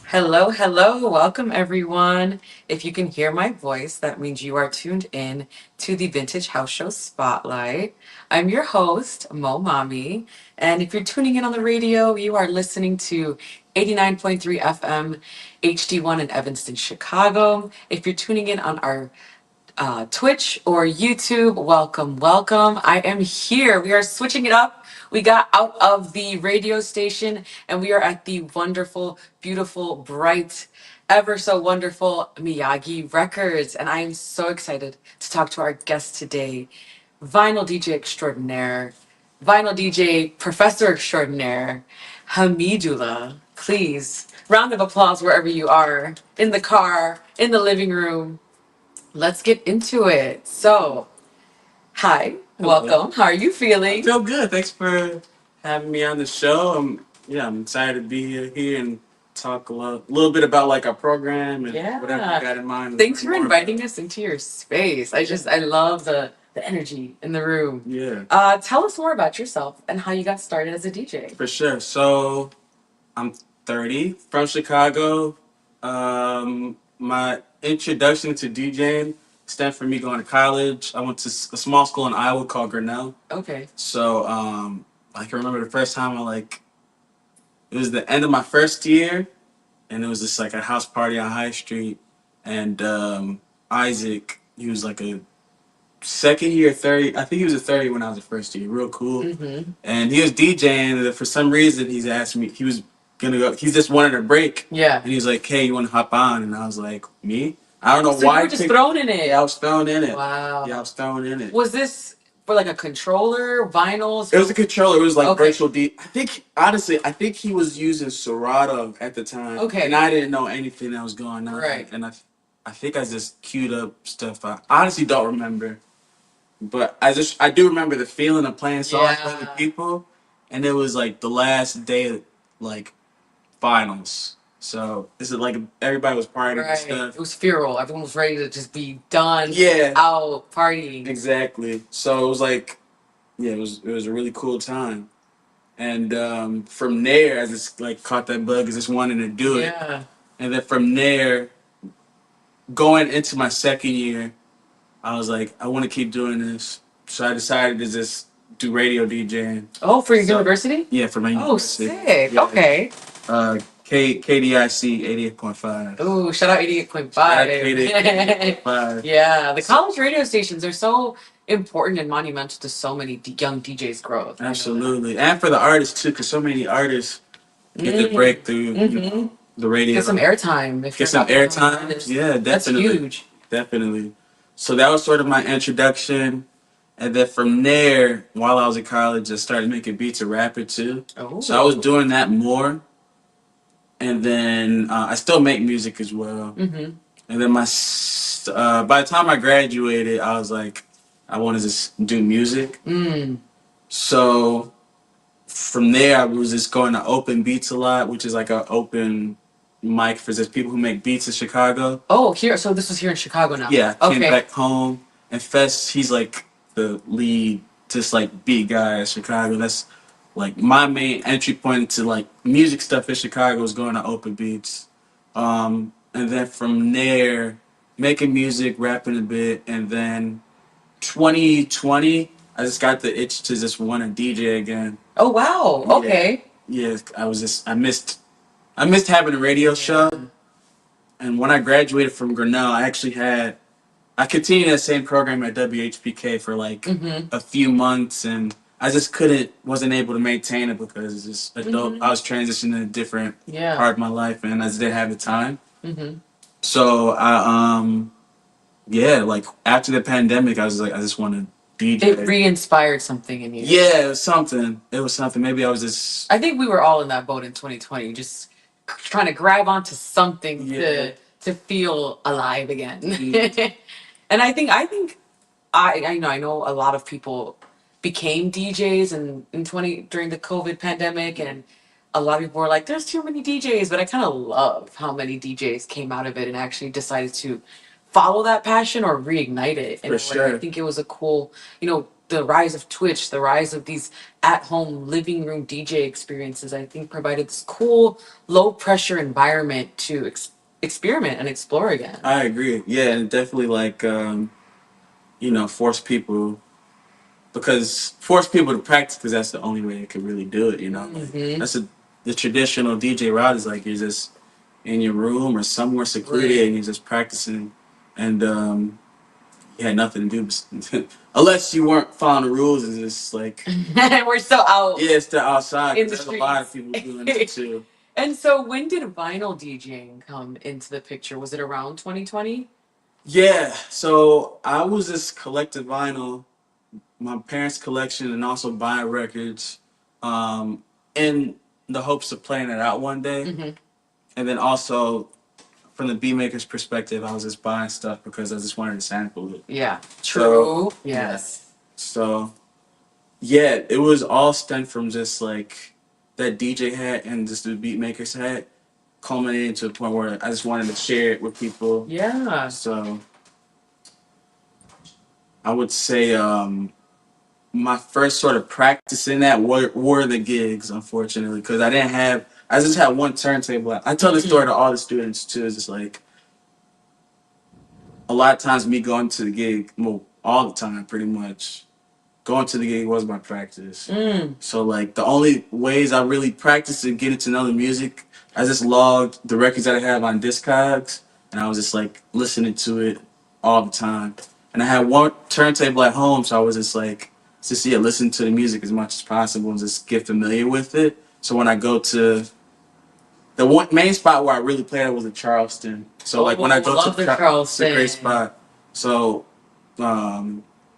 Hello, hello. Welcome, everyone. If you can hear my voice, that means you are tuned in to the Vintage House Show Spotlight. I'm your host, Mami. And if you're tuning in on the radio, you are listening to 89.3 FM HD1 in Evanston, Chicago. If you're tuning in on our Twitch or YouTube, welcome, welcome. I am here. We are switching it up. We got out of the radio station and we are at the wonderful, beautiful, bright, ever so wonderful Miyagi Records. And I am so excited to talk to our guest today, vinyl DJ extraordinaire, vinyl DJ professor extraordinaire, Hameedullah. Please, round of applause wherever you are, in the car, in the living room. Let's get into it. So, hi, Hello. welcome. How are you I feeling? feel good. Thanks for having me on the show. I'm excited to be here and talk little bit about like our program and whatever you Yeah. got in mind. Thanks for More inviting about. us into your space. I love the energy in the room. Yeah, Tell us more about yourself and how you got started as a DJ. for sure. So I'm 30 from Chicago. My introduction to DJing stemmed from me going to college. I went to a small school in Iowa called Grinnell. Okay. So I can remember the first time it was the end of my first year, and it was just like a house party on High Street. And Isaac, he was like a second year, 30. I think he was a 30 when I was a first year. Real cool. Mm-hmm. And he was DJing. And for some reason, he's asked me. He was gonna go. He just wanted a break. Yeah. And he was like, "Hey, you want to hop on?" And I was like, "Me? I don't know So why." you were just thrown in it. Yeah, I was thrown in it. Wow. Yeah, I was thrown in it. Was this for like a controller, vinyls? It was a controller. It was like Okay. virtual D. I think honestly, I think he was using Serato at the time. Okay. And I didn't know anything that was going on. Right. And I think I just queued up stuff. I honestly don't remember, but I do remember the feeling of playing songs for other Yeah. people, and it was like the last day of like finals. So this is like everybody was partying and Right. stuff. It was feral. Everyone was ready to just be done Yeah, out partying. exactly. So it was like yeah, it was a really cool time. And from there, I just like caught that bug, I just wanted to do it. Yeah. And then from there, going into my second year, I was like, I want to keep doing this. So I decided to just do radio DJing. Oh, for your So university? yeah, for my Oh, university. sick. Yeah. Okay. KDIC 88.5. Oh, shout out 88.5. Shout out 88.5. Yeah, the college radio stations are so important and monumental to so many young DJs' growth. Absolutely, and for the artists too, because so many artists get their breakthrough. Mm-hmm. The radio. Get some airtime. If Get some you're airtime. Yeah, definitely. That's huge. Definitely. So that was sort of my introduction. And then from there, while I was in college, I started making beats and rapping too. Oh. So I was doing that more. And then I still make music as well. Mm-hmm. And then by the time I graduated, I was like, I want to just do music. Mm. So from there, I was just going to Open Beats a lot, which is like an open mic for just people who make beats in Chicago. Oh, here. So this was here in Chicago now. Yeah, came Okay. back home. And Fest, he's like the lead, just like beat guy in Chicago. That's like my main entry point to like music stuff in Chicago was going to Open Beats. And then from there, making music, rapping a bit, and then 2020, I just got the itch to just want to DJ again. Oh, wow. Okay. Yeah, I missed having a radio show. And when I graduated from Grinnell, I continued that same program at WHPK for like a few months, and I just wasn't able to maintain it because it's just adult. I was transitioning to a different part of my life, and I just didn't have the time. Mm-hmm. So like after the pandemic, I was like, I just want to DJ. It re-inspired something in you. Yeah, it was something. Maybe I was just. I think we were all in that boat in 2020, just trying to grab onto something to feel alive again. And I think I know a lot of people became DJs in 20 during the COVID pandemic, and a lot of people were like, "There's too many DJs," but I kind of love how many DJs came out of it and actually decided to follow that passion or reignite it. For sure. I think it was a cool, the rise of Twitch, the rise of these at home living room DJ experiences, I think provided this cool, low pressure environment to experiment and explore again. I agree. Yeah, and definitely like force people force people to practice because that's the only way they could really do it. Like, that's the traditional DJ route is like you're just in your room or somewhere secluded and you're just practicing, and you had nothing to do unless you weren't following the rules. It's just like we're still out. Yeah, it's still outside. In the There's a lot of people doing it too. And so, when did vinyl DJing come into the picture? Was it around 2020? Yeah, so I was just collecting vinyl, my parents' collection, and also buying records, in the hopes of playing it out one day. And then also, from the beat maker's perspective, I was just buying stuff because I just wanted to sample it. Yeah, true. So, yes. Yeah. So, yeah, it was all stemmed from just like that DJ hat and just the beat maker's hat, culminating to a point where I just wanted to share it with people. Yeah. So I would say my first sort of practice in that were the gigs, unfortunately, because I just had one turntable. I tell this story to all the students too. It's just like a lot of times me going to the gig, well, all the time pretty much. Going to the gig was my practice. So like the only ways I really practiced and getting to know the music, I just logged the records that I have on Discogs, and I was just like listening to it all the time. And I had one turntable at home, so I was just like listen to the music as much as possible and just get familiar with it. So when I go to the one main spot where I really played it was in Charleston. So like when I go to Charleston, it's a great spot. So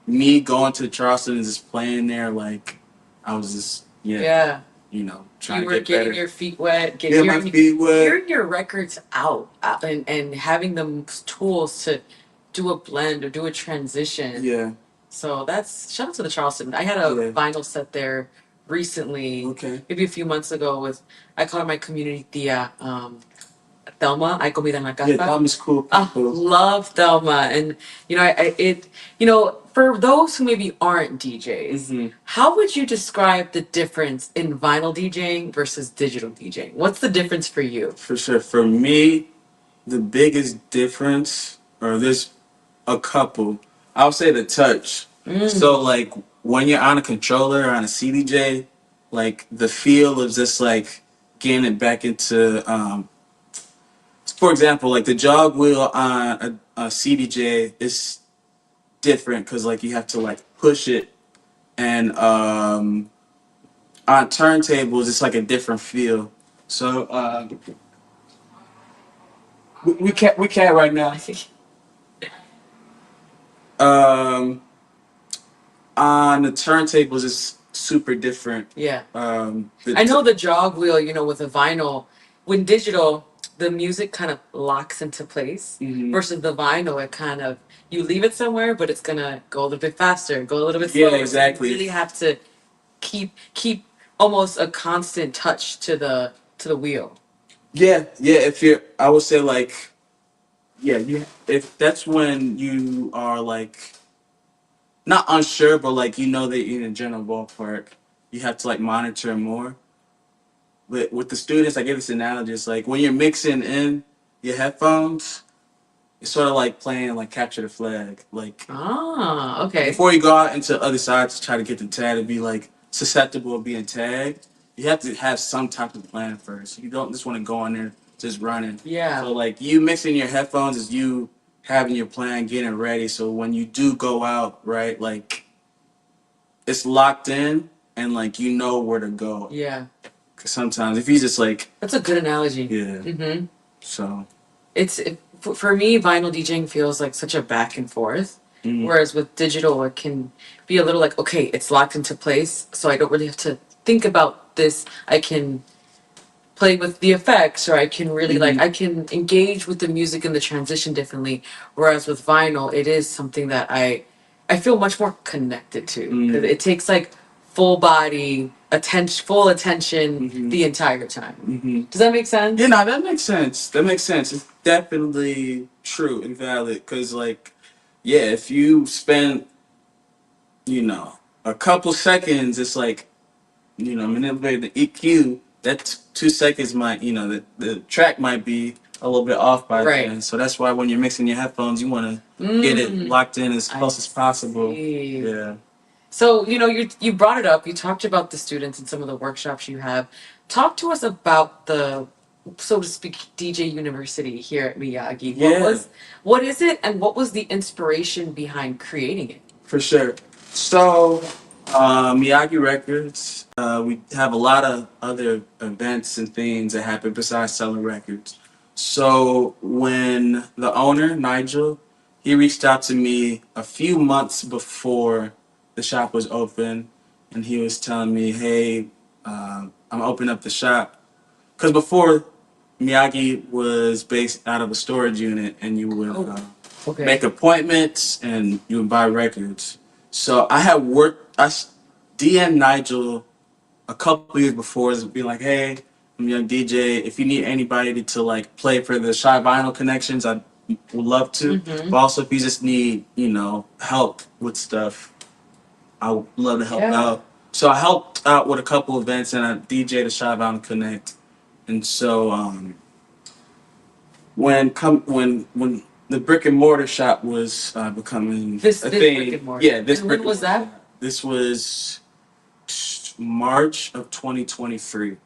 me going to Charleston and just playing there, like I was just trying to get getting better. Your feet wet, my feet wet, hearing your records out, and having them tools to do a blend or do a transition. Yeah. So that's shout out to the Charleston. I had a vinyl set there recently, maybe a few months ago with I call it my community tia, Thelma. I comida en la casa. Yeah, Thelma's cool. Love Thelma, and for those who maybe aren't DJs, how would you describe the difference in vinyl DJing versus digital DJing? What's the difference for you? For sure, for me, the biggest difference, or there's a couple. I would say the touch. So like when you're on a controller or on a CDJ, like the feel of just like getting it back into for example, like the jog wheel on a CDJ is different because like you have to like push it, and on turntables it's like a different feel. So we can't right now. On the turntables it's super different. Yeah. I know the jog wheel, with a vinyl, when digital, the music kind of locks into place versus the vinyl, it kind of, you leave it somewhere, but it's gonna go a little bit faster, go a little bit slower. Yeah, exactly. You really have to keep almost a constant touch to the wheel. Yeah. I would say like, if that's when you are like not unsure, but like that you're in a general ballpark, you have to like monitor more. But with the students, I give this analogy. It's like when you're mixing in your headphones, it's sort of like playing like capture the flag. Like okay. Before you go out into the other side to try to get the tag to be like susceptible of being tagged, you have to have some type of plan first. You don't just want to go in there just running. Yeah. So like you mixing your headphones is you having your plan, getting ready. So when you do go out, right, like it's locked in and like you know where to go. Yeah. Because sometimes if you just like, that's a good analogy. Yeah. So for me, vinyl DJing feels like such a back and forth. Whereas with digital, it can be a little like, okay, it's locked into place, so I don't really have to think about this. I can play with the effects, or I can really I can engage with the music and the transition differently. Whereas with vinyl, it is something that I feel much more connected to. It takes like full body attention, full attention the entire time. Does that make sense? Yeah, no, that makes sense. That makes sense. It's definitely true and valid. Cause like, yeah, if you spend, a couple seconds, it's like, manipulating the EQ. That 2 seconds might, the track might be a little bit off by Right. then. So that's why when you're mixing your headphones, you want to get it locked in as close as possible. See. Yeah. So, you brought it up. You talked about the students and some of the workshops you have. Talk to us about the, so to speak, DJ University here at Miyagi. Yeah. What is it, and what was the inspiration behind creating it? For sure. So, Miyagi Records, we have a lot of other events and things that happen besides selling records. So, when the owner, Nigel, he reached out to me a few months before the shop was open, and he was telling me, hey, I'm opening up the shop. Because before, Miyagi was based out of a storage unit, and you would Okay. make appointments and you would buy records. So I had worked, DM Nigel a couple years before, to be like, hey, I'm a young DJ. If you need anybody to like play for the Shy Vinyl Connections, I would love to. But also, if you just need, help with stuff, I would love to help out. So I helped out with a couple events, and I DJ'd the Shy Vinyl Connect. And so when the brick and mortar shop was becoming This a this thing, brick and mortar. yeah, this And brick when and was mortar that? shop. This was March of 2023,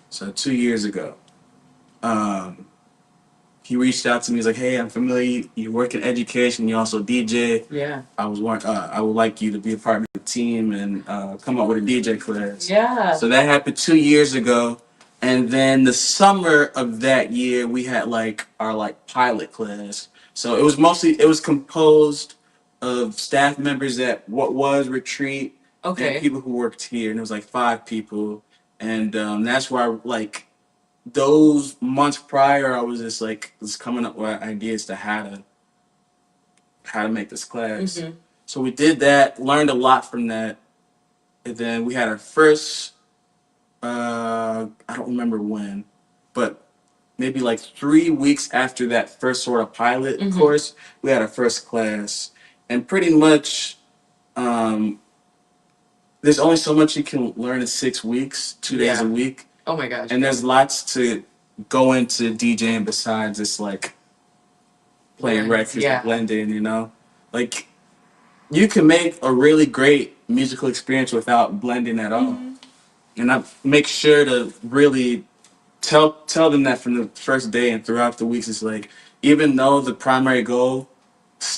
so 2 years ago. Um, he reached out to me. He's like, "Hey, I'm familiar. You work in education. You also DJ. Yeah. I would like you to be a part of the team and come up with a DJ class." Yeah. So that happened 2 years ago, and then the summer of that year, we had like our like pilot class. So it was composed of staff members at what was retreat and people who worked here, and it was like 5 people, and that's why like those months prior, I was just like was coming up with ideas to how to make this class. So we did that, learned a lot from that, and then we had our first. I don't remember when, but maybe like 3 weeks after that first sort of pilot course, we had our first class, and pretty much. There's only so much you can learn in 6 weeks, 2 days a week. Oh my gosh. And there's lots to go into DJing besides just like playing records and blending, Like you can make a really great musical experience without blending at all. And I make sure to really tell them that from the first day and throughout the weeks. It's like even though the primary goal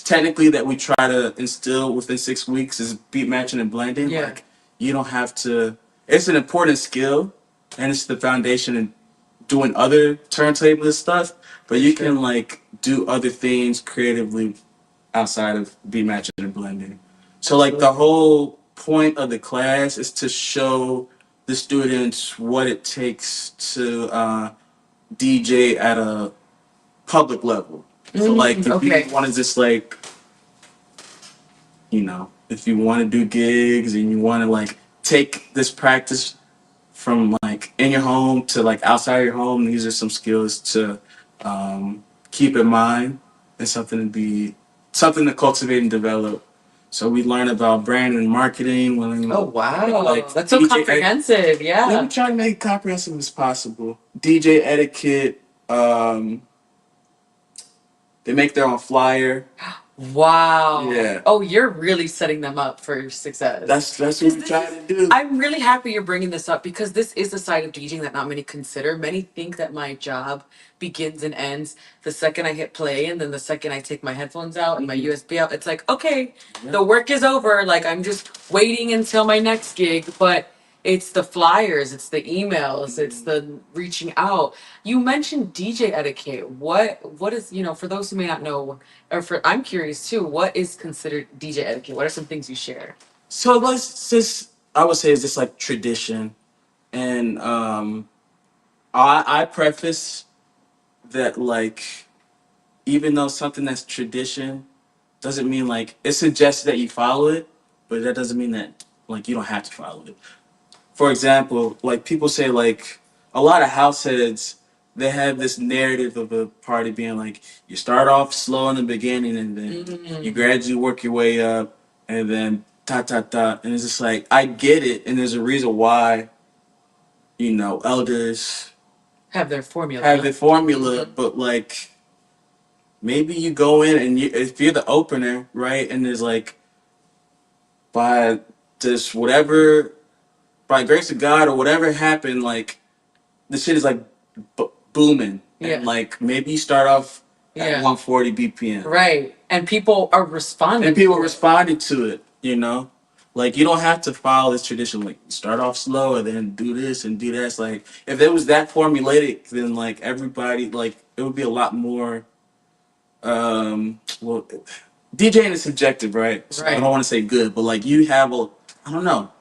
technically that we try to instill within 6 weeks is beat matching and blending. Like you don't have to. It's an important skill, and it's the foundation in doing other turntable stuff. But you can like do other things creatively outside of beat matching and blending. So like the whole point of the class is to show the students what it takes to DJ at a public level. So like if you want to just like if you want to do gigs and you want to like take this practice from like in your home to like outside your home, these are some skills to keep in mind and something to cultivate and develop. So we learn about brand and marketing. Oh wow, like that's so comprehensive. Yeah, we try to make it comprehensive as possible. DJ etiquette. They make their own flyer. Wow. Yeah. Oh, you're really setting them up for success. That's what we try to do. I'm really happy you're bringing this up because this is a side of DJing that not many consider. Many think that my job begins and ends the second I hit play, and then the second I take my headphones out and my USB out. It's like, okay, the work is over. Like I'm just waiting until my next gig, but it's the flyers, it's the emails, it's the reaching out. You mentioned DJ etiquette. What is, for those who may not know, or for I'm curious too, what is considered DJ etiquette? What are some things you share? So let's just I would say it's just like tradition. And I preface that like even though something that's tradition doesn't mean like it suggests that you follow it, but that doesn't mean that like you don't have to follow it. For example, like people say like a lot of house heads they have this narrative of a party being like you start off slow in the beginning and then you gradually work your way up and then dot dot dot, and it's just like I get it, and there's a reason why elders Have their formula. have their formula, but like maybe you go in and if you're the opener, right, and there's like by just whatever by grace of God or whatever happened, like the shit is like booming, Yeah. and like maybe you start off at Yeah. 140 BPM, Right. And people are responding. and people responded to it, you know. Like you don't have to follow this tradition. Like start off slow and then do this and do that. It's like if it was that formulaic, then like everybody, like it would be a lot more. Well, DJing is subjective, right? So I Right. don't want to say good, but like you have a, I don't know.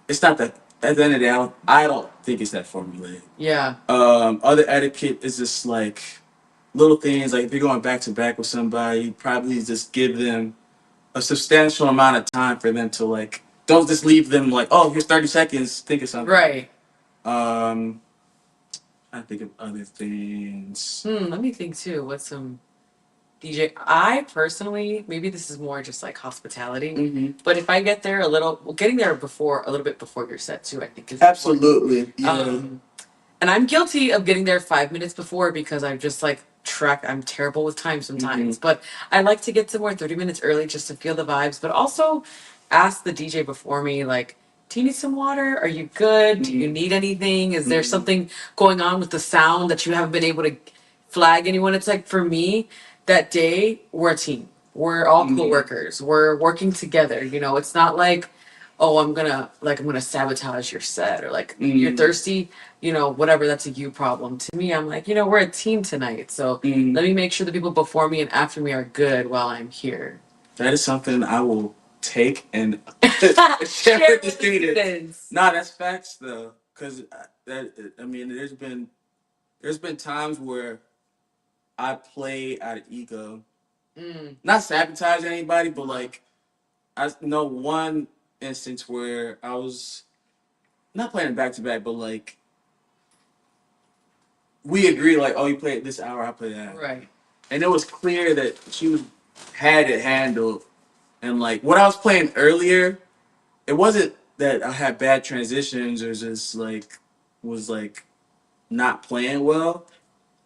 It's not that. At the end of the day, I don't think it's that formulaic. Yeah. Other etiquette is just like little things. Like if you're going back to back with somebody, you probably just give them a substantial amount of time for them to like. Don't just leave them like, oh, here's 30 seconds. Think of something. Right. I think of other things. Let me think too. What's some DJ? I personally, maybe this is more just like hospitality, but if I get there getting there a little bit before your set too, I think is absolutely. Yeah. And I'm guilty of getting there 5 minutes before because I'm just like I'm terrible with time sometimes. But I like to get somewhere 30 minutes early just to feel the vibes, but also ask the DJ before me, like, do you need some water? Are you good? Do you need anything? Is there something going on with the sound that you haven't been able to flag anyone? It's like for me, that day, we're a team. We're all co-workers. We're working together. It's not like, oh, I'm gonna sabotage your set or like you're thirsty, whatever, that's a you problem. To me, I'm like, we're a team tonight. So let me make sure the people before me and after me are good while I'm here. That is something I will take and share with the students. Nah, that's facts though, because there's been times where I play out of ego, not sabotage anybody, but like I know one instance where I was not playing back to back, but like we agreed, like, oh, you play it this hour, I play that, Right. And it was clear that had it handled, and like what I was playing earlier, it wasn't that I had bad transitions or just like was like not playing well.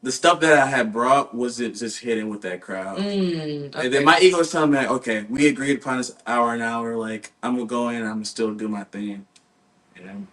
The stuff that I had brought wasn't just hitting with that crowd. Okay. And then my ego was telling me, like, okay, we agreed upon this hour an hour. Like I'm gonna go in, I'm gonna still do my thing. And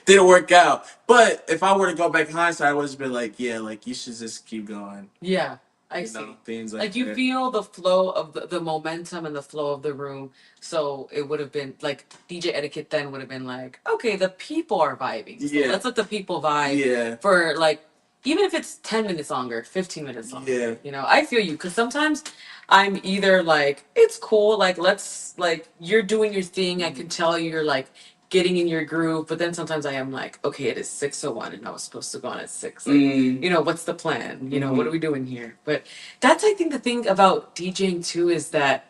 didn't work out. But if I were to go back in hindsight, I would have been like, yeah, like you should just keep going. Yeah, I see. Things like you feel the flow of the momentum and the flow of the room. So it would have been like DJ etiquette then would have been like, okay, the people are vibing. So let's let the people vibe. Yeah. For like, even if it's 10 minutes longer, 15 minutes longer. Yeah. I feel you because sometimes I'm either like, it's cool, like let's like you're doing your thing. I can tell you're like getting in your groove, but then sometimes I am like, okay, it is 6:01 and I was supposed to go on at 6. Like, what's the plan? What are we doing here? But that's, I think, the thing about DJing too is that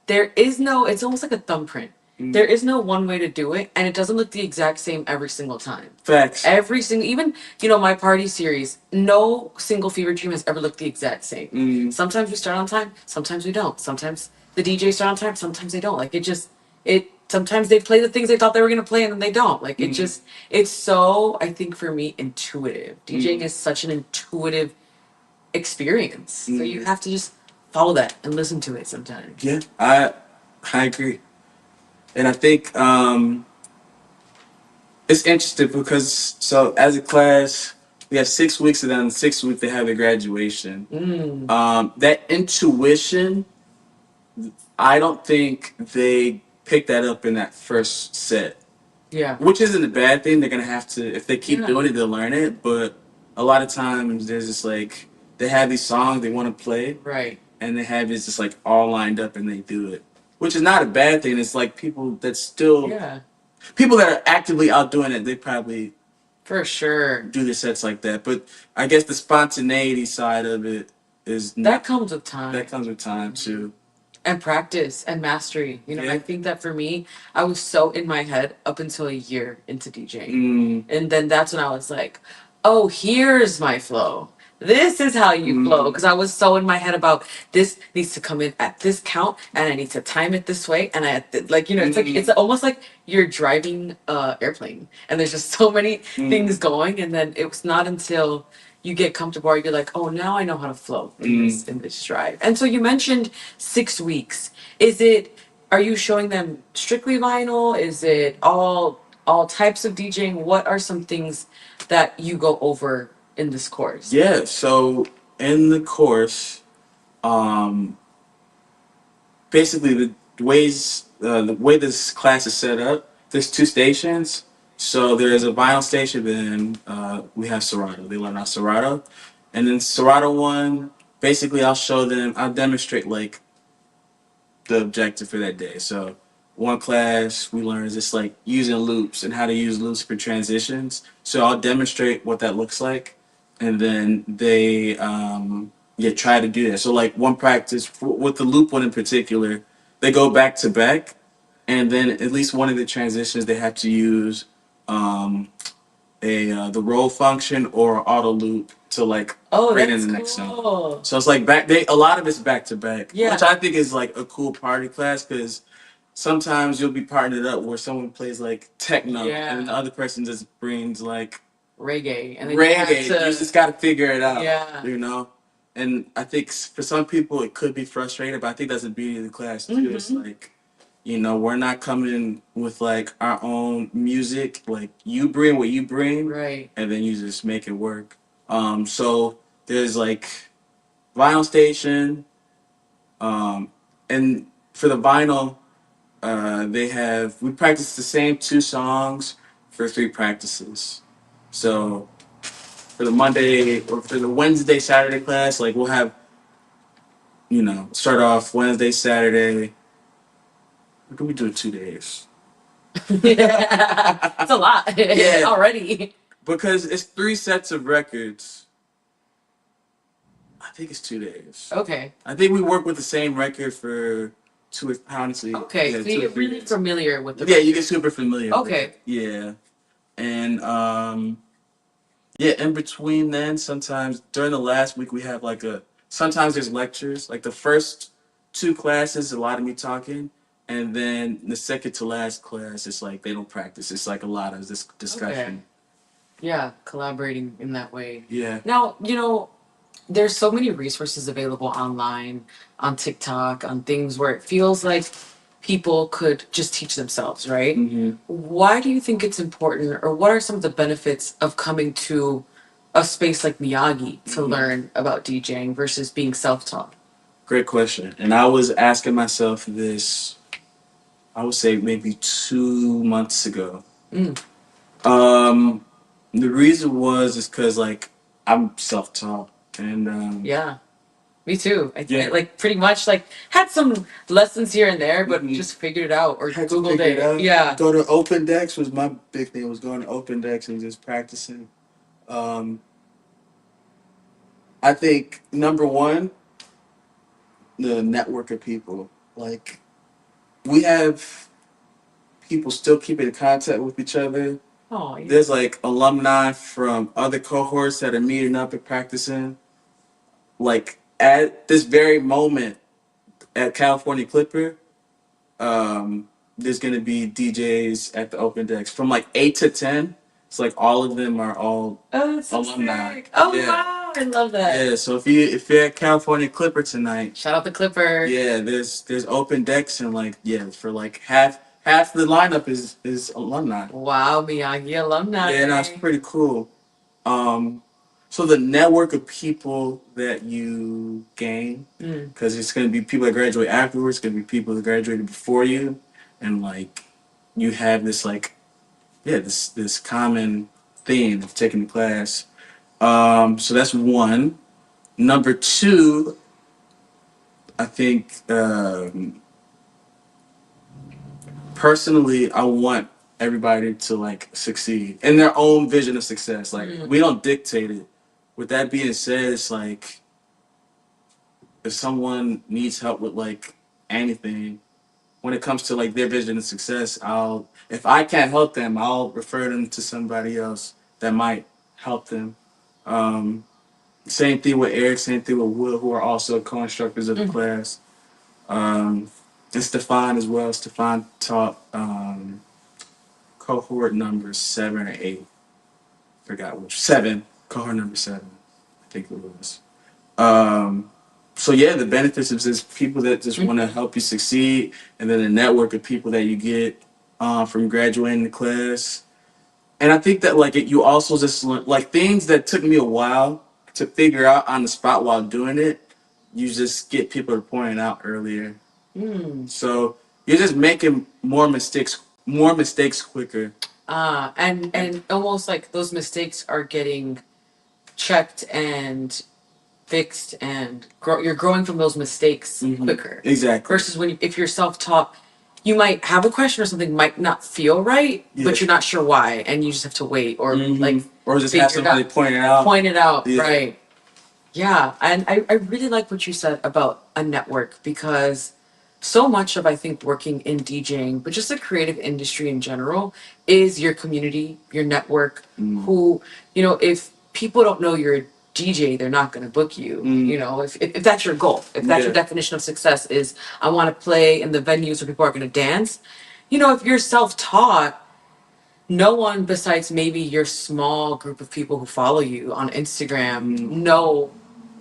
it's almost like a thumbprint. There is no one way to do it, and it doesn't look the exact same every single time. Facts. Even, my party series, no single fever dream has ever looked the exact same. Sometimes we start on time, sometimes we don't. Sometimes the DJs start on time, sometimes they don't. Like, sometimes they play the things they thought they were going to play and then they don't. Like, it's so, I think for me, intuitive. DJing is such an intuitive experience. So you have to just follow that and listen to it sometimes. Yeah, I agree. And I think it's interesting because so as a class, we have 6 weeks, and then the 6th week they have their graduation. That intuition, I don't think they pick that up in that first set. Yeah. Which isn't a bad thing. They're gonna have to, if they keep doing it, they'll learn it. But a lot of times there's just like they have these songs they want to play, right? And they have it just like all lined up and they do it, which is not a bad thing. It's like people that still, people that are actively out doing it, they probably for sure do the sets like that. But I guess the spontaneity side of it that comes with time. That comes with time too. And practice and mastery. I think that for me, I was so in my head up until a year into DJing. And then that's when I was like, oh, here's my flow. this is how you flow. Mhm. Because I was so in my head about this needs to come in at this count, and I need to time it this way, and like it's like it's Mhm. almost like you're driving a airplane, and there's just so many things Mhm. going, and then it was not until you get comfortable or you're like, oh, now I know how to flow in Mhm. this drive. And so you mentioned 6 weeks. Is it? Are you showing them strictly vinyl? Is it all types of DJing? What are some things that you go over in this course? Yeah, so in the course, um, basically the way this class is set up, there's two stations. So there's a vinyl station, then we have Serato. They learn our Serato, and then Serato one. Basically, I'll demonstrate like the objective for that day. So one class we learn is just like using loops and how to use loops for transitions. So I'll demonstrate what that looks like, and then they try to do that. So like one practice with the loop one in particular, they go back to back, and then at least one of the transitions they have to use um, a the roll function or auto loop to like Oh, bring in that's the next note. cool. So it's like a lot of it's back to back, Yeah. which I think is like a cool party class because sometimes you'll be partnered up where someone plays like techno and then the Yeah. other person just brings like Reggae. And then you have reggae. You to, just got to figure it out, yeah. you know. And I think for some people it could be frustrating, but I think that's the beauty of the class too. It's Mm-hmm. like, we're not coming with like our own music. Like you bring what you bring, Right. and then you just make it work. So there's like vinyl station, um, and for the vinyl, we practice the same two songs for three practices. So for the Monday or for the Wednesday Saturday class, like we'll have start off Wednesday Saturday. What do we do 2 days? Yeah. It's a lot Yeah, already. because it's three sets of records. I think it's 2 days. Okay. I think we work with the same record for honestly, Okay. yeah, So two or you're three really days. familiar with the Yeah, you get record. super familiar with Okay. it. Yeah, and yeah, in between then, sometimes during the last week we have like sometimes there's lectures. Like the first two classes, a lot of me talking, and then the second to last class, it's like they don't practice. It's like a lot of this Okay. discussion. Yeah, collaborating in that way. Yeah. Now, there's so many resources available online, on TikTok, on things where it feels like people could just teach themselves, right? Hmm. Why do you think it's important, or what are some of the benefits of coming to a space like Miyagi to learn about DJing versus being self taught? Great question. And I was asking myself this, I would say maybe 2 months ago. Mm, Um, the reason is because like I'm self-taught and yeah, me too. I yeah, like pretty much like had some lessons here and there, but mhm. just figured it out or Had to Googled figure it it. out. Yeah. Go to open decks was my big thing. Was going to open decks and just practicing. Um, I think number one, the network of people. Like we have people still keeping in contact with each other. Oh, yeah. There's like alumni from other cohorts that are meeting up and practicing. Like at this very moment at California Clipper, there's gonna be DJs at the open decks from like 8 to 10. It's like all of them are all Oh, that's so alumni. sick. Oh, Yeah, wow. I love that. yeah. So if you're at California Clipper tonight, Shout out the Clipper. yeah, there's open decks and like yeah, for like half the lineup is alumni. Wow, Miyagi alumni. Yeah, that's pretty cool. Um, so the network of people that you gain, Mm. because it's going to be people that graduate afterwards, it's going to be people that graduated before you, and like you have this like this common theme of taking the class. So that's one. Number two, I think personally, I want everybody to like succeed in their own vision of success. Like we don't dictate it. With that being said, it's like if someone needs help with like anything, when it comes to like their vision of success, if I can't help them, I'll refer them to somebody else that might help them. Um, Same thing with Eric. Same thing with Will, who are also co-instructors of the Mm. class. Um, and Stefan as well. Stefan taught cohort number 7 or 8. Forgot which. 7. Cohort number 7. I think it was. Um, so yeah, the benefits of this people that just want to help you succeed, and then the network of people that you get from graduating the class. And I think that like you also just learn like things that took me a while to figure out on the spot while doing it. You just get people to point it out earlier. Mm. So you're just making more mistakes quicker. And almost like those mistakes are getting checked and fixed, and you're growing from those mistakes quicker. Exactly. Versus if you're self-taught, you might have a question or something might not feel right, but you're not sure why, and you just have to wait or like or just have somebody point it out. Point it out, Yeah. right? Yeah, and I really like what you said about a network, because so much of, I think, working in DJing, but just the creative industry in general, is your community, your network. Who, if people don't know you're a DJ, they're not going to book you. If that's your goal, if that's your definition of success is, I want to play in the venues where people are going to dance. If you're self-taught, no one besides maybe your small group of people who follow you on Instagram know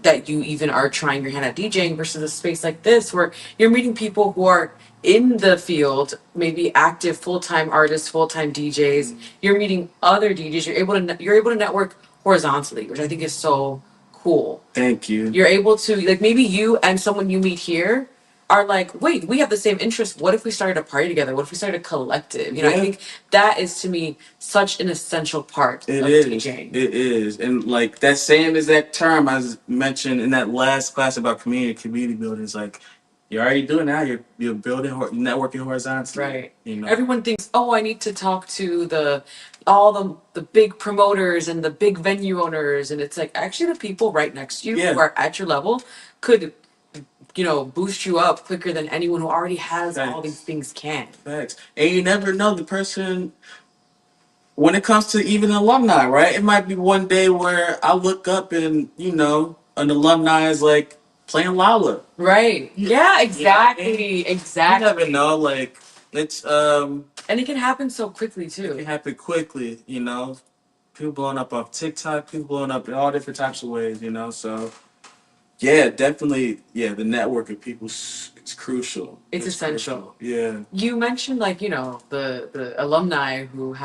that you even are trying your hand at DJing, versus a space like this where you're meeting people who are in the field, maybe active full-time artists, full-time DJs. You're meeting other DJs. You're able to network horizontally, which I think is so cool. Thank you. You're able to, like, maybe you and someone you meet here are like, wait, we have the same interest. What if we started a party together? What if we started a collective? I think that is, to me, such an essential part of DJing. It is. And like that same exact term I mentioned in that last class about community building is like, you're already doing that. You're building networking horizontally. Right. You know. Everyone thinks, oh, I need to talk to all the big promoters and the big venue owners, and it's like, actually the people right next to you who are at your level could boost you up quicker than anyone who already has all these things can. Facts. And you never know the person when it comes to even alumni, right? It might be one day where I look up and, an alumni is like playing Lala. Right. Yeah, exactly. Exactly. You never know, like it's And it can happen so quickly too. It can happen quickly, People blowing up off TikTok, people blowing up in all different types of ways, So yeah, definitely, yeah, the network of people is crucial. It's essential. Crucial. Yeah. You mentioned, like, the alumni who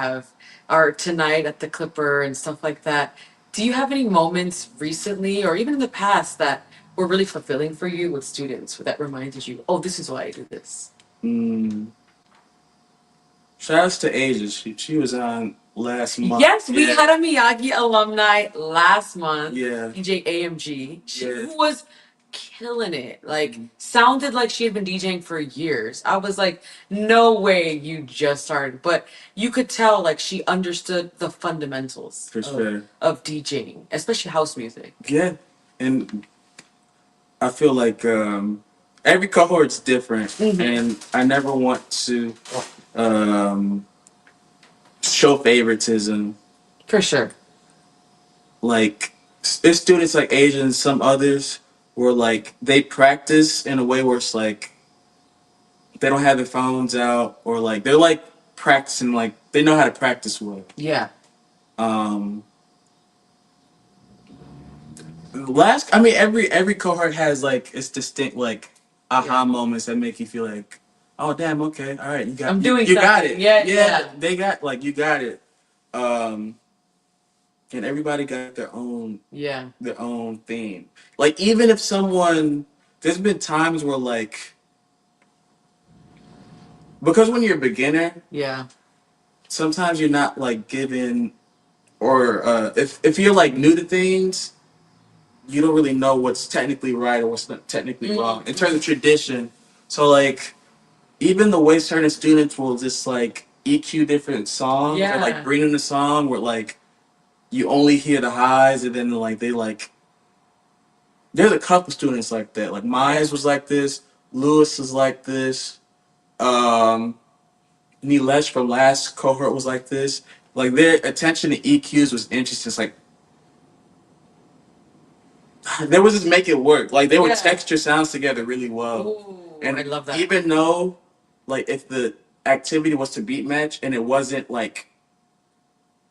are tonight at the Clipper and stuff like that. Do you have any moments recently or even in the past that were really fulfilling for you with students that reminded you, oh, this is why I do this? Mm. Shout outs to Asia. She was on last month. Yes, we had a Miyagi alumni last month. Yeah. DJ AMG. She was killing it. Like, sounded like she had been DJing for years. I was like, no way you just started. But you could tell, like, she understood the fundamentals of DJing, especially house music. Yeah. And I feel like every cohort's different. And I never want to show favoritism. For sure. Like, there's students like Asians, some others where like they practice in a way where it's like they don't have their phones out, or like they're like practicing, like they know how to practice well. Yeah. Every cohort has like its distinct like aha moments that make you feel like, oh damn, okay, all right, you got it. Yeah. They got, like, you got it. And everybody got their own theme. Like, even if there's been times where like, because when you're a beginner, sometimes you're not like given, or if you're like new to things, you don't really know what's technically right or what's not technically wrong in terms of tradition. So like, even the way certain students will just like EQ different songs, or like bring in a song where like you only hear the highs, and then like there's a couple students like that. Like Myers was like this, Lewis was like this, Nilesh from last cohort was like this. Like, their attention to EQs was interesting. It's like, They would just make it work. Like they would texture sounds together really well. Ooh, And I love that. even though, like, if the activity was to beat match and it wasn't like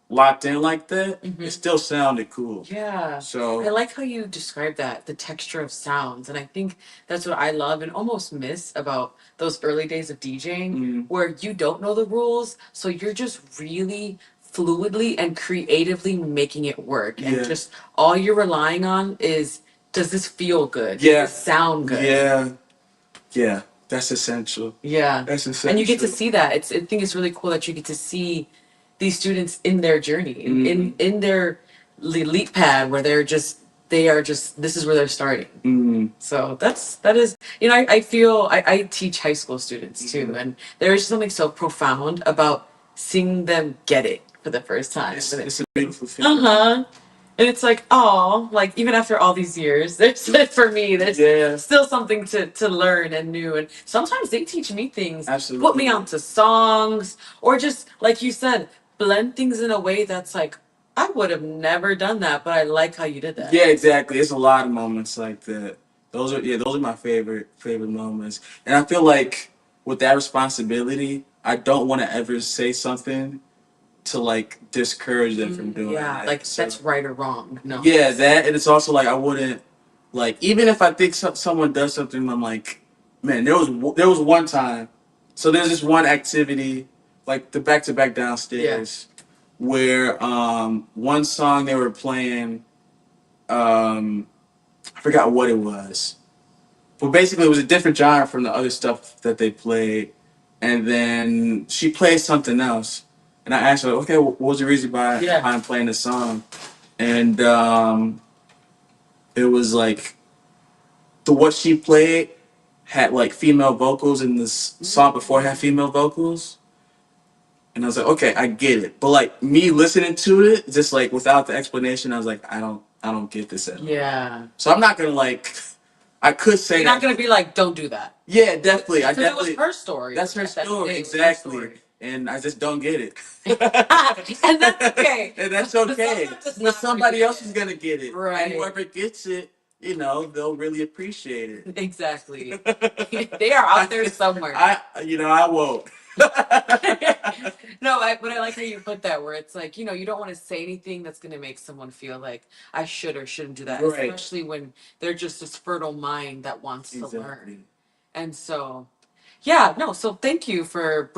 locked in like that, it still sounded cool. Yeah. So I like how you describe that, the texture of sounds. And I think that's what I love and almost miss about those early days of DJing, where you don't know the rules. So you're just really fluidly and creatively making it work. And just all you're relying on is, does this feel good? Yeah. Does this sound good? Yeah. Yeah. That's essential. Yeah. That's essential. And you get to see that. I think it's really cool that you get to see these students in their journey, in their elite pad where they are just this is where they're starting. So that is I feel I teach high school students too, and there is something so profound about seeing them get it for the first time. It's a beautiful feeling. Uh-huh. And it's like, oh, like even after all these years, there's for me, there's still something to learn and new. And sometimes they teach me things, Absolutely. put me onto songs, or just like you said, blend things in a way that's like, I would have never done that, but I like how you did that. Yeah, exactly. It's a lot of moments like that. Those are my favorite moments. And I feel like with that responsibility, I don't want to ever say something to like discourage them from doing that. Like that's right or wrong. No. Yeah, that, and it's also like I wouldn't like, even if I think someone does something, I'm like, man, there was one time, so there's this one activity like the back to back downstairs where one song they were playing, I forgot what it was, but basically it was a different genre from the other stuff that they played, and then she played something else, and I asked her, okay, what was the reason behind playing this song, and it was like the what she played had like female vocals, and this song before had female vocals. And I was like, okay, I get it. But like me listening to it, just like without the explanation, I was like, I don't get this at all. Yeah. So I'm not gonna like, I could say You're not gonna be like, don't do that. Yeah, definitely. Because it was her story. That's her story, exactly. And I just don't get it. And that's okay. And that's okay. But somebody else is gonna get it. Right. And whoever gets it, they'll really appreciate it. Exactly. They are out there somewhere. I won't. No, but I like how you put that, where it's like, you don't want to say anything that's going to make someone feel like I should or shouldn't do that, Right. especially when they're just this fertile mind that wants to learn. And so, yeah, no, so thank you for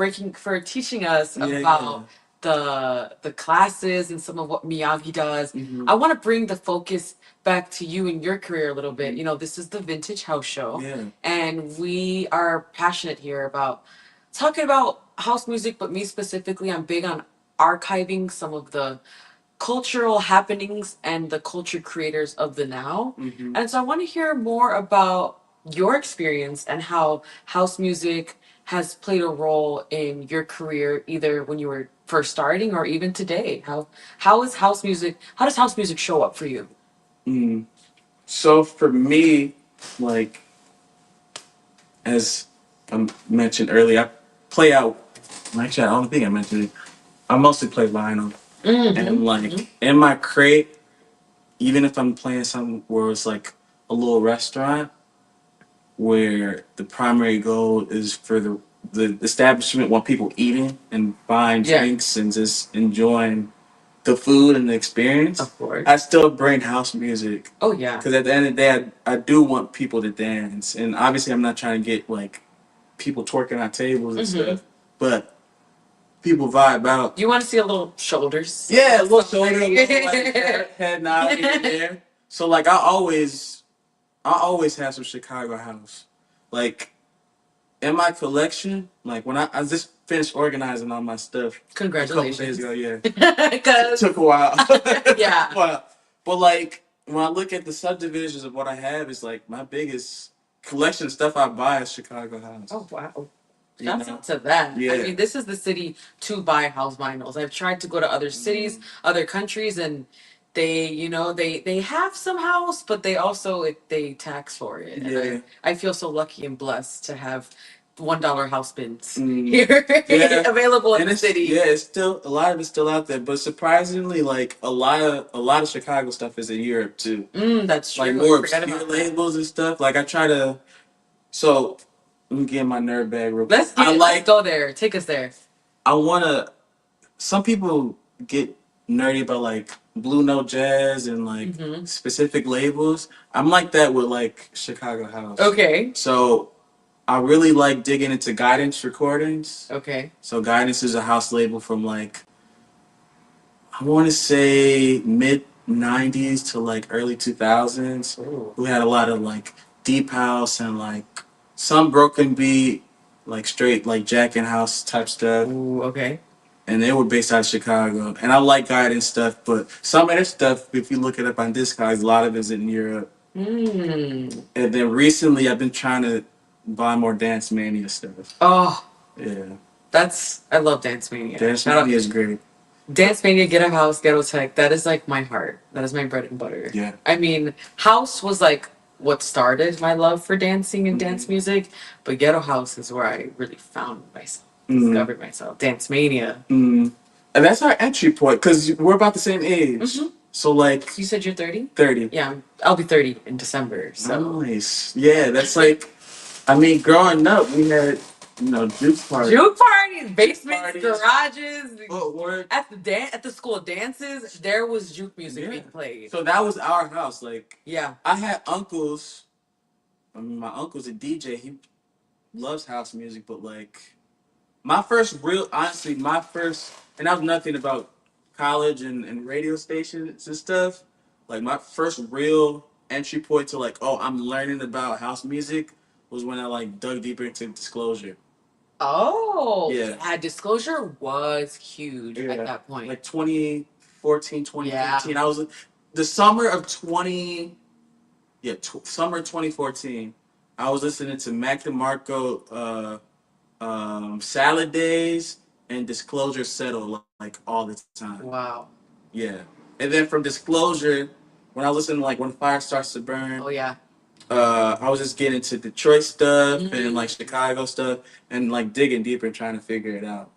teaching us about the classes and some of what Miyagi does. I want to bring the focus back to you and your career a little bit. This is the Vintage House Show, and we are passionate here about talking about house music, but me specifically, I'm big on archiving some of the cultural happenings and the culture creators of the now. And so I want to hear more about your experience and how house music has played a role in your career, either when you were first starting or even today. How does house music show up for you? So for me, like, as I mentioned earlier, I play out. Actually, I don't think I mentioned it. I mostly play vinyl, and like in my crate, even if I'm playing something where it's like a little restaurant, where the primary goal is for the establishment want people eating and buying drinks and just enjoying the food and the experience. Of course. I still bring house music. Oh yeah. Because at the end of the day, I do want people to dance, and obviously I'm not trying to get like people twerking on tables and stuff, but people vibe out. You want to see a little shoulders? Yeah, a little shoulder, a little like head nod here and there. So like I always have some Chicago house. Like in my collection, like when I just finished organizing all my stuff. Congratulations. A couple days ago, yeah. It took a while. Yeah. But like when I look at the subdivisions of what I have, it's like my biggest collection of stuff I buy is Chicago house. Oh wow. Shouts out to that. Yeah. I mean, this is the city to buy house vinyls. I've tried to go to other cities, other countries, and they have some house, but they also they tax for it. Yeah. And I feel so lucky and blessed to have $1 house bins here available in and the city. yeah, it's still a lot of it's still out there, but surprisingly, like a lot of Chicago stuff is in Europe too. That's true. Like I more forgot obscure about that. labels and stuff. Like I try to. So let me get in my nerd bag real quick. Let's go there. Take us there. I wanna. Some people get nerdy about like blue note jazz and like specific labels. I'm like that with like Chicago house. Okay. So I really like digging into Guidance recordings. Okay. So Guidance is a house label from like I want to say mid '90s to like early 2000s. Ooh. Who had a lot of like deep house and like some broken beat, like straight like Jack and House type stuff. Ooh, okay. And they were based out of Chicago. And I like Guidance stuff, but some of their stuff, if you look it up on Discogs, a lot of it's in Europe. Mm. And then recently, I've been trying to buy more Dance Mania stuff. Oh, Yeah, I love Dance Mania. Dance Mania is great. Dance Mania, Ghetto House, Ghetto Tech. That is like my heart. That is my bread and butter. Yeah. I mean, House was like what started my love for dancing and dance music, but Ghetto House is where I really found myself, discovered myself. Dance Mania. And that's our entry point because we're about the same age. So like, You said you're 30? 30. Yeah, I'll be 30 in December. So Nice. Yeah, that's like, I mean, growing up, we had, juke parties. juke parties, basements, Parties. garages. Footwork. At the school dances, there was juke music being played. So that was our house. Like, Yeah. I had uncles. I mean, my uncle's a DJ. He loves house music, but like, honestly, and I was nothing about college and radio stations and stuff. Like, my first real entry point to like, oh, I'm learning about house music was when I like dug deeper into Disclosure. Oh, Yeah. Disclosure was huge at that point. Like 2014, 2015. I was the summer of 20, summer 2014. I was listening to Mac DeMarco, Salad Days, and Disclosure Settle like all the time. Wow. Yeah, and then from Disclosure, when I was listening to like When Fire Starts to Burn. Oh yeah. I was just getting into Detroit stuff and like Chicago stuff and like digging deeper and trying to figure it out.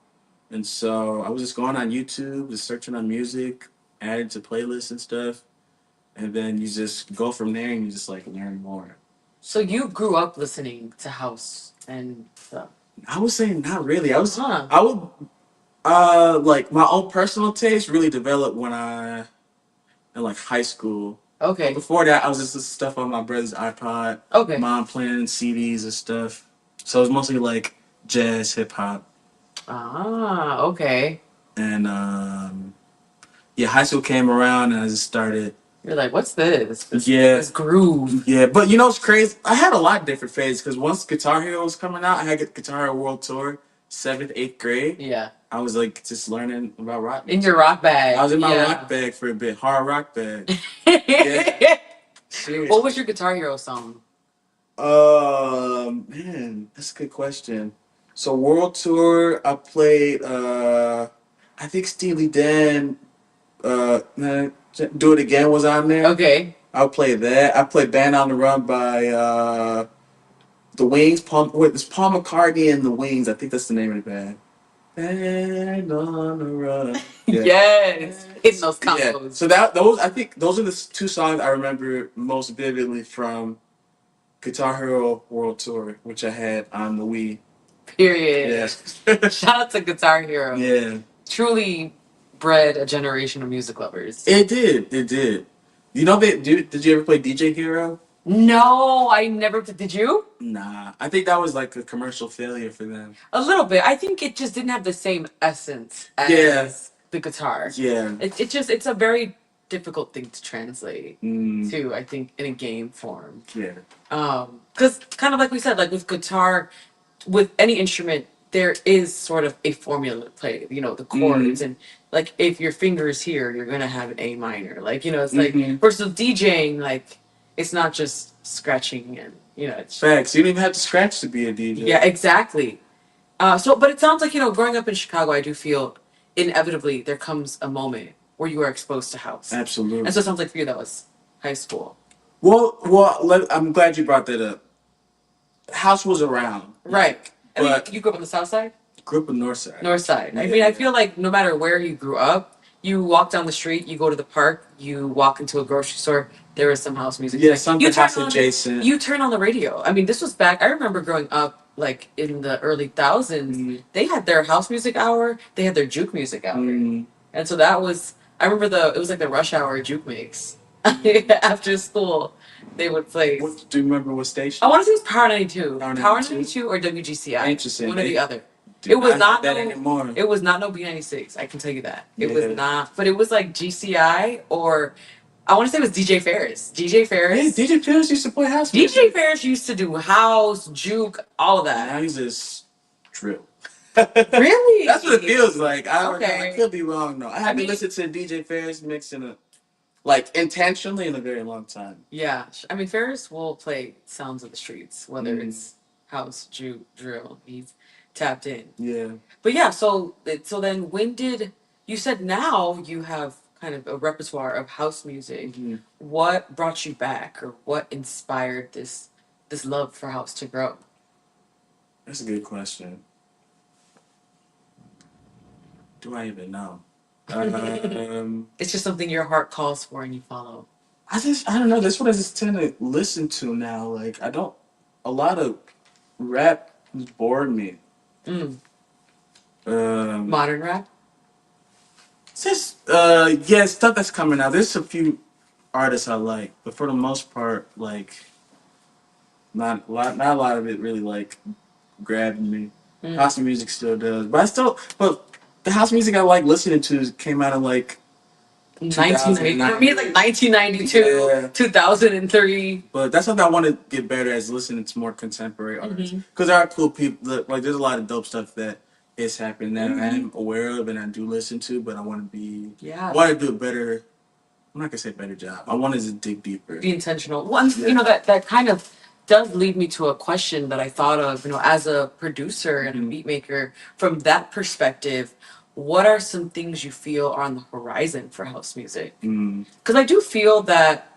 And so I was just going on YouTube, just searching on music, adding to playlists and stuff. And then you just go from there and you just like learn more. So you grew up listening to house and stuff. I would say not really. Huh. I would like my own personal taste really developed when I in like high school. Okay. But before that I was just listening to stuff on my brother's iPod. Okay. Mom playing CDs and stuff. So it was mostly like jazz, hip hop. Ah, okay. And high school came around and I just started. You're like, what's this? This groove. Yeah, but you know it's crazy. I had a lot of different phases because once Guitar Hero was coming out, I had Guitar Hero World Tour, 7th, 8th grade. Yeah. I was like just learning about rock music. In your rock bag. I was in my rock bag for a bit, hard rock bag. Yeah. What was your Guitar Hero song? Man, that's a good question. So World Tour, I played. I think Steely Dan. Do It Again was on there. Okay. I'll play that. I played Band on the Run by the Wings. It's Paul McCartney and the Wings. I think that's the name of the band. Band on the Run. Yeah. Yes. Hitting those combos. Yeah. So I think those are the two songs I remember most vividly from Guitar Hero World Tour, which I had on the Wii. Period. Yes. Shout out to Guitar Hero. Yeah. Truly bred a generation of music lovers. It did. It did. You know, did you ever play DJ Hero? No, I never did. Did you? Nah. I think that was like a commercial failure for them. A little bit. I think it just didn't have the same essence as the guitar. Yeah. It's a very difficult thing to translate to, I think, in a game form. Yeah. Because kind of like we said, like with guitar, with any instrument, there is sort of a formula to play, the chords. And like if your finger is here, you're going to have an A minor. Like, it's like, versus DJing, like, it's not just scratching and, it's. Facts. You don't even have to scratch to be a DJ. Yeah, exactly. But it sounds like, growing up in Chicago, I do feel inevitably there comes a moment where you are exposed to house. Absolutely. And so it sounds like for you that was high school. Well, I'm glad you brought that up. House was around. Right. I mean, But you grew up on the south side? grew up in North Side. North side. I Yeah, mean, I yeah. feel like no matter where you grew up, you walk down the street, you go to the park, you walk into a grocery store, there is some house music. Yeah, Like, something house adjacent. you turn on the radio. I mean, this was back. I remember growing up, like in the early thousands. They had their house music hour. They had their juke music hour, and so that was. I remember it was like the rush hour juke mix after school. They would play. Do you remember what station? I want to say it was Power 92. Power Power 92? 92 or WGCI. Interesting. One or the other. It was not that anymore. It was not no B96. I can tell you that. It Yeah. was not. But it was like GCI or I want to say it was DJ Ferris. DJ Ferris. Yeah, DJ Ferris used to play house music. DJ Ferris used to do house, juke, all of that. Now he's just drill. Really? That's what it feels like. Okay. I could be wrong though. I haven't listened to DJ Ferris mix in a intentionally in a very long time. Yeah, I mean Ferris will play sounds of the streets, whether it's house, juke, drill. He's tapped in. Yeah. But yeah, so then when did you said now you have kind of a repertoire of house music? What brought you back, or what inspired this love for house to grow? That's a good question. Do I even know? It's just something your heart calls for and you follow. I don't know. That's what I just tend to listen to now. Like a lot of rap bored me. Modern rap. It's just yeah, stuff that's coming out. There's a few artists I like, but for the most part, like not a lot of it really like grabbed me. House music still does, but the house music I like listening to came out in like 1990. For me, like 1992, 2003. But that's something I want to get better at, is listening to more contemporary artists. Because there are cool people. Like, there's a lot of dope stuff that is happening that I'm aware of and I do listen to, but I want to I want to do a better, I'm not going to say better job. I want to dig deeper. Be intentional. One, that kind of does lead me to a question that I thought of, as a producer and a beat maker, from that perspective. What are some things you feel are on the horizon for house music? Because I do feel that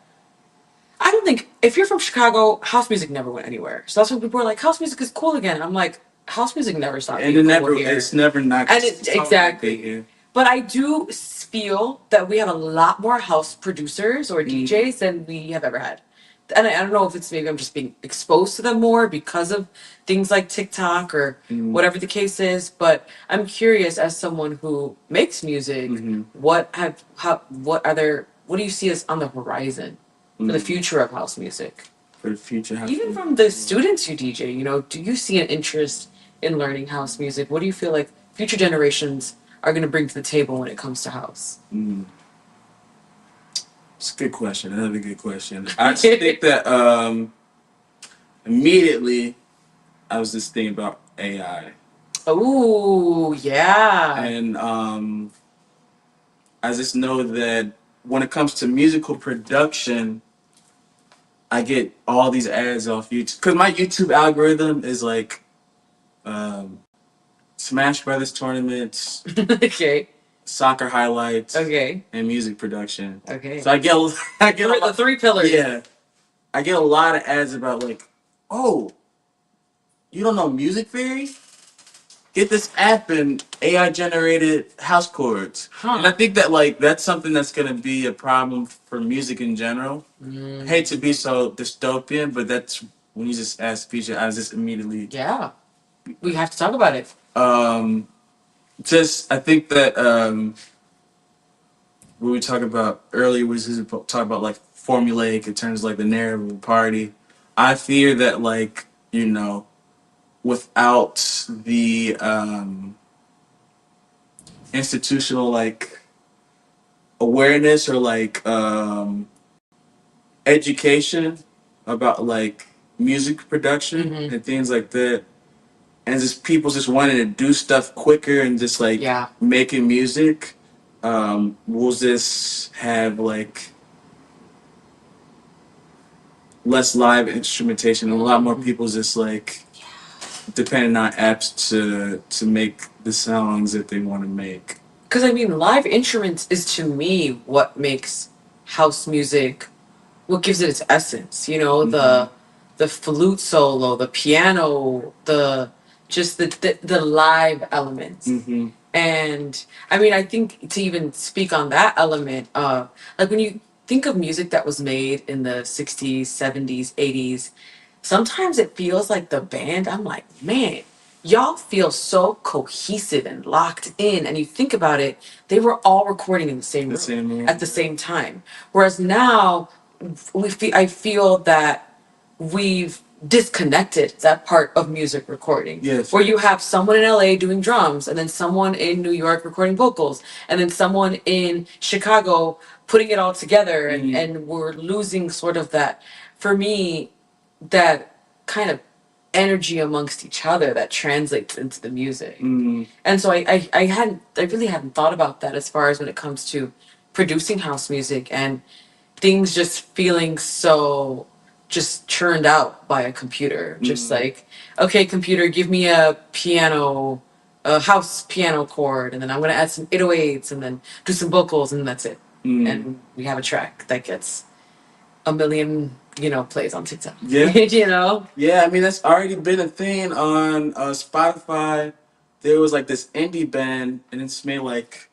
I don't think if you're from Chicago, house music never went anywhere. So that's when people are like, house music is cool again. I'm like, house music never stopped being cool here. It's never not. And exactly. But I do feel that we have a lot more house producers or DJs than we have ever had. And I don't know if it's maybe I'm just being exposed to them more because of things like TikTok or whatever the case is. But I'm curious, as someone who makes music, what do you see as on the horizon for the future of house music? For the future house Even from the students you DJ, do you see an interest in learning house music? What do you feel like future generations are going to bring to the table when it comes to house? It's a good question. Another good question. I think that immediately I was just thinking about AI. Oh, yeah. And I just know that when it comes to musical production, I get all these ads off YouTube. Because my YouTube algorithm is like Smash Brothers tournaments. Okay. Soccer highlights. Okay. And music production. Okay. So I get the three pillars. Yeah. I get a lot of ads about like, oh, you don't know Music Fairy? Get this app and AI generated house chords. And I think that that's something that's gonna be a problem for music in general. I hate to be so dystopian, but that's when you just ask feature, I was just immediately we have to talk about it. I think that what we talked about earlier was just talk about like formulaic in terms of like the narrative of the party. I fear that without the institutional awareness or education about music production and things like that, and just people just wanting to do stuff quicker and just making music, we'll just have less live instrumentation and a lot more people just depending on apps to make the songs that they want to make. Because I mean, live instruments is to me what makes house music, what gives it its essence. The flute solo, the piano, the just the live elements. Mm-hmm. And I mean, I think to even speak on that element, like when you think of music that was made in the 60s, 70s, 80s, sometimes it feels like the band, I'm like, man, y'all feel so cohesive and locked in. And you think about it, they were all recording in the same The room same room. at the same time. Whereas now, I feel that we've disconnected that part of music recording. Yes. Where you have someone in LA doing drums, and then someone in New York recording vocals, and then someone in Chicago putting it all together, and we're losing sort of that, for me, that kind of energy amongst each other that translates into the music. And so I really hadn't thought about that as far as when it comes to producing house music and things just feeling so just churned out by a computer. Just like, okay, computer, give me a piano, a house piano chord, and then I'm gonna add some 808s and then do some vocals, and that's it. And we have a track that gets a million, plays on TikTok. Yeah. You know? Yeah, I mean that's already been a thing on Spotify. There was like this indie band, and it's made like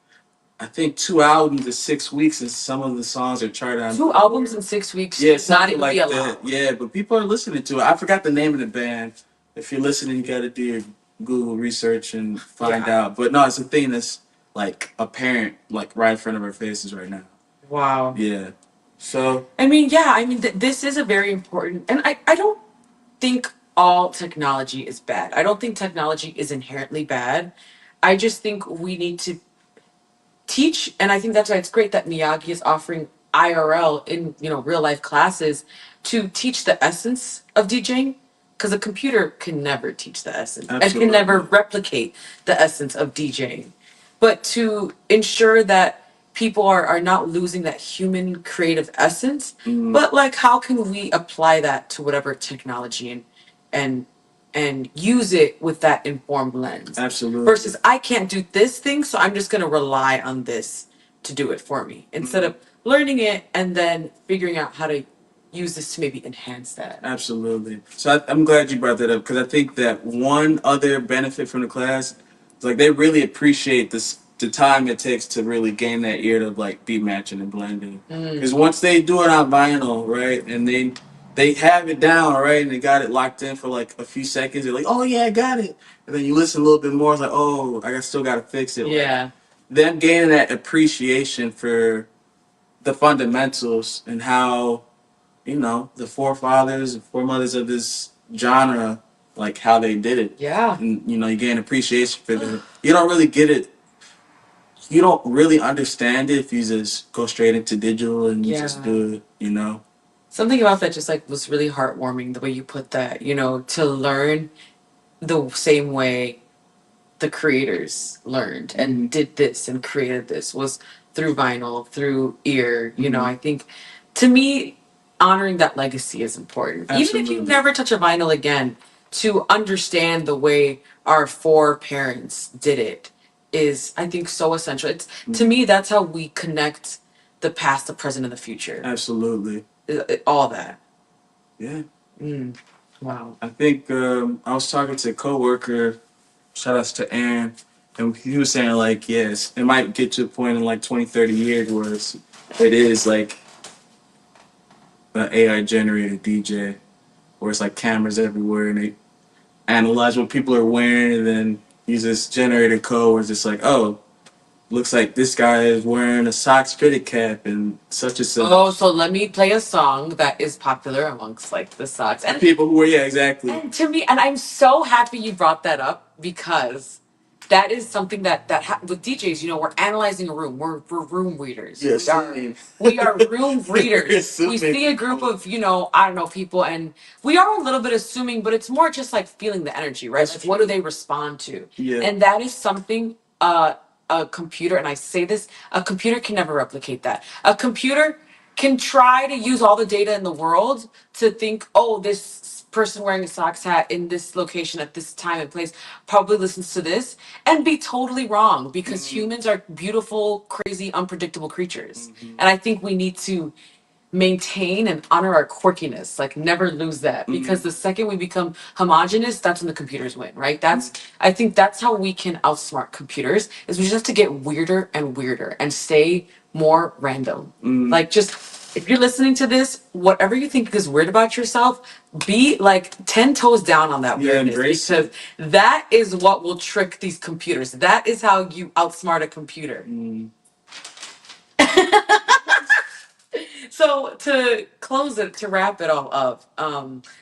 I think 2 albums in 6 weeks, and some of the songs are charted on 2 albums in 6 weeks yeah, should not something even like be that. allowed. Yeah, but people are listening to it. I forgot the name of the band. If you're listening, you got to do your Google research and find Yeah. out. But no, it's a thing that's like apparent, like right in front of our faces right now. Wow. Yeah. So I mean, yeah, I mean, this is a very important, and I don't think all technology is bad. I don't think technology is inherently bad. I just think we need to teach, and I think that's why it's great that Miyagi is offering IRL in real life classes to teach the essence of DJing, because a computer can never teach the essence and can never absolutely. replicate the essence of DJing. But to ensure that people are not losing that human creative essence, but like how can we apply that to whatever technology and and use it with that informed lens Absolutely. versus I can't do this thing, so I'm just going to rely on this to do it for me instead of learning it and then figuring out how to use this to maybe enhance that. Absolutely. So I'm glad you brought that up because I think that one other benefit from the class is like they really appreciate this the time it takes to really gain that ear to like beat matching and blending. Because once they do it on vinyl, right, and they have it down, right, and they got it locked in for like a few seconds, they're like, oh yeah, I got it. And then you listen a little bit more, it's like, oh, still got to fix it. Like, Yeah. them gaining that appreciation for the fundamentals and how the forefathers and foremothers of this genre, like how they did it. Yeah. And you gain appreciation for them. You don't really get it. You don't really understand it if you just go straight into digital and you just do it. Something about that just like was really heartwarming the way you put that, to learn the same way the creators learned and did this and created this was through vinyl, through ear. I think to me, honoring that legacy is important. Even if you Absolutely. never touch a vinyl again, to understand the way our foreparents did it is, I think, so essential. It's to me, that's how we connect the past, the present, and the future. Absolutely. All that. Yeah. Wow. I think I was talking to a coworker. Shout outs to Aaron. And he was saying like, yes, it might get to a point in like 20, 30 years where it is like an AI generated DJ, where it's like cameras everywhere and they analyze what people are wearing and then use this generated code where it's just like, oh, looks like this guy is wearing a socks fitted cap and such and such. Oh, so let me play a song that is popular amongst like the socks and People who are, yeah, exactly. And to me, and I'm so happy you brought that up because that is something that with DJs, we're analyzing a room. We're room readers. Yes, we are room readers. We're We see a group of I don't know people, and we are a little bit assuming, but it's more just like feeling the energy, right? That's Like what do they respond to? Yeah. And that is something a computer, and I say this, a computer can never replicate that. A computer can try to use all the data in the world to think, oh, this person wearing a socks hat in this location at this time and place probably listens to this and be totally wrong because humans are beautiful, crazy, unpredictable creatures. And I think we need to maintain and honor our quirkiness, like never lose that, because the second we become homogenous, that's when the computers win, right? That's, I think that's how we can outsmart computers, is we just have to get weirder and weirder and stay more random. Like, just, if you're listening to this, whatever you think is weird about yourself, be like 10 toes down on that weirdness, because that is what will trick these computers. That is how you outsmart a computer. So to close it, to wrap it all up,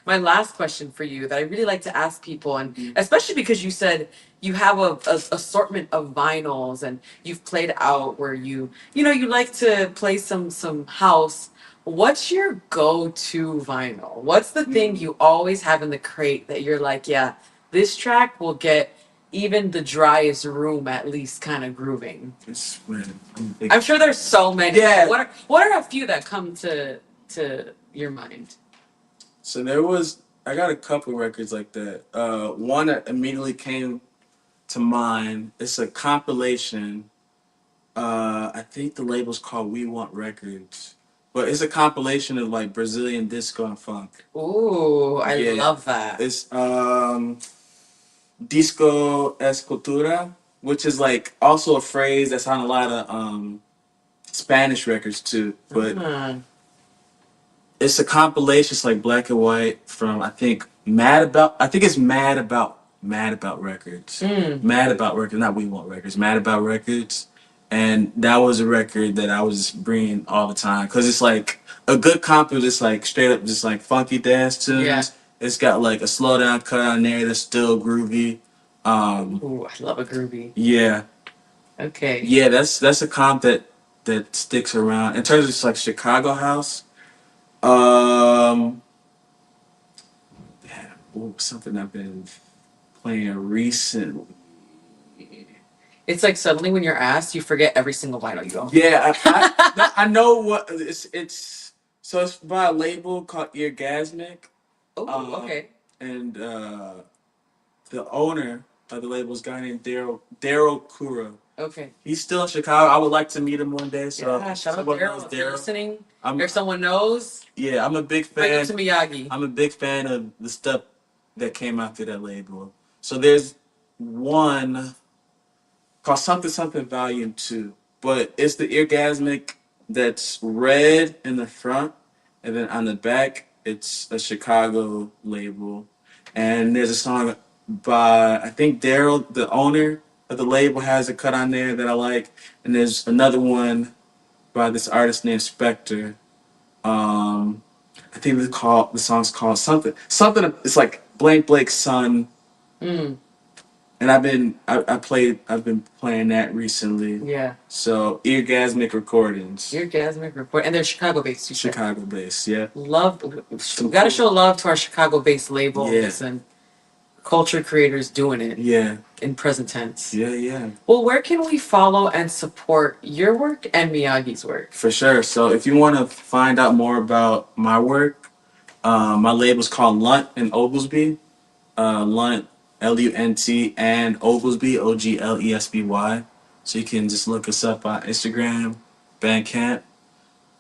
my last question for you that I really like to ask people, and especially because you said you have a assortment of vinyls, and you've played out where you like to play some house. What's your go-to vinyl? What's the thing you always have in the crate that you're like, yeah, this track will get even the driest room at least kind of grooving? I'm sure there's so many. Yeah. What are a few that come to your mind? So I got a couple records like that. One that immediately came to mind. It's a compilation. I think the label's called We Want Records, but it's a compilation of like Brazilian disco and funk. Ooh, I love that. It's disco escultura, which is like also a phrase that's on a lot of Spanish records too. But it's a compilation. It's like black and white from I think it's Mad About Records. Mad About Records, not We Want Records. Mad About Records, and that was a record that I was bringing all the time because it's like a good comp is just like straight up just like funky dance tunes. Yeah. It's got like a slow down cut on there that's still groovy. Ooh, I love a groovy. Yeah. Okay. Yeah, that's a comp that sticks around. In terms of just like Chicago house, yeah, something I've been playing recently. It's like suddenly when you're asked, you forget every single vinyl you own. Yeah, I know what it's. So it's by a label called Eargasmic. Oh, okay. And the owner of the label is a guy named Daryl Kura. Okay. He's still in Chicago. I would like to meet him one day. So yeah, shout out Daryl. If you're listening, if someone knows, yeah, I'm a big bring fan. him to Miyagi. I'm a big fan of the stuff that came out through that label. So there's one called Something Something Volume 2. But it's the Eargasmic that's red in the front, and then on the back, it's a Chicago label. And there's a song by, I think Daryl, the owner of the label, has a cut on there that I like. And there's another one by this artist named Spectre. I think the song's called something. It's like Blank Blake's Son. And I've been playing that recently. Yeah. So Eargasmic Recordings. Eargasmic Report, and they're Chicago based. Chicago based, yeah. Love. We gotta show love to our Chicago based labels and culture creators doing it. Yeah. In present tense. Yeah, yeah. Well, where can we follow and support your work and Miyagi's work? For sure. So if you want to find out more about my work, my label's called Lunt and Oglesby. Lunt, Lunt, and Oglesby, Oglesby. So you can just look us up on Instagram, Bandcamp.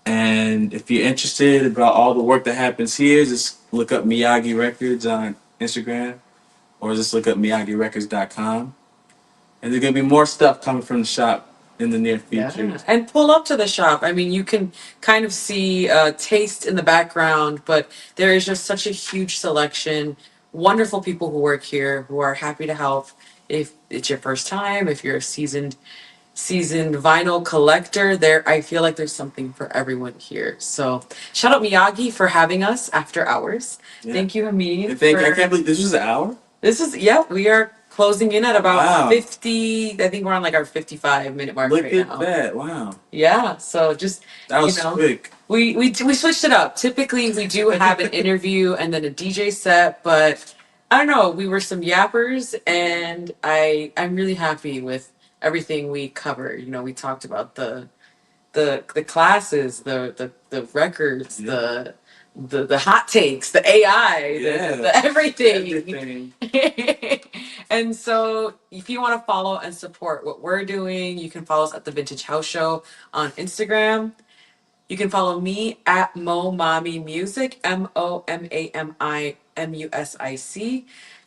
And if you're interested about all the work that happens here, just look up Miyagi Records on Instagram or just look up MiyagiRecords.com. And there's going to be more stuff coming from the shop in the near future. Yeah. And pull up to the shop. I mean, you can kind of see taste in the background, but there is just such a huge selection. Wonderful people who work here who are happy to help. If it's your first time, if you're a seasoned vinyl collector, there I feel like there's something for everyone here. So shout out Miyagi for having us after hours. Yeah. Thank you, Hamid. I can't believe this was an hour. We are closing in at about 50. I think we're on like our 55-minute mark right now. Look at that! Wow. Yeah. So just that was quick. We switched it up. Typically, we do have an interview and then a DJ set, but I don't know. We were some yappers, and I'm really happy with everything we covered. We talked about the classes, the records, the hot takes, the AI, the everything. And so if you want to follow and support what we're doing, you can follow us at the Vintage House Show on Instagram. You can follow me at Mo Mami Music, MOMAMIMUSIC.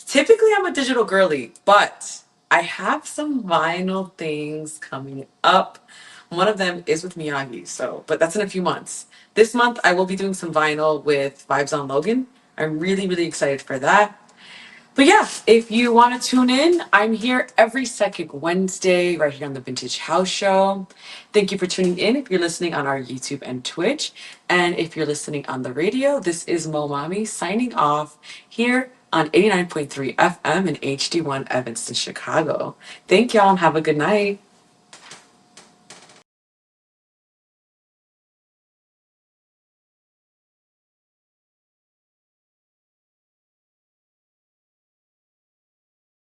Typically, I'm a digital girly, but I have some vinyl things coming up. One of them is with Miyagi, but that's in a few months. This month, I will be doing some vinyl with Vibes on Logan. I'm really, really excited for that. But yeah, if you want to tune in, I'm here every second Wednesday right here on the Vintage House Show. Thank you for tuning in if you're listening on our YouTube and Twitch. And if you're listening on the radio, this is Mo Mami signing off here on 89.3 FM and HD1 Evanston, Chicago. Thank y'all and have a good night.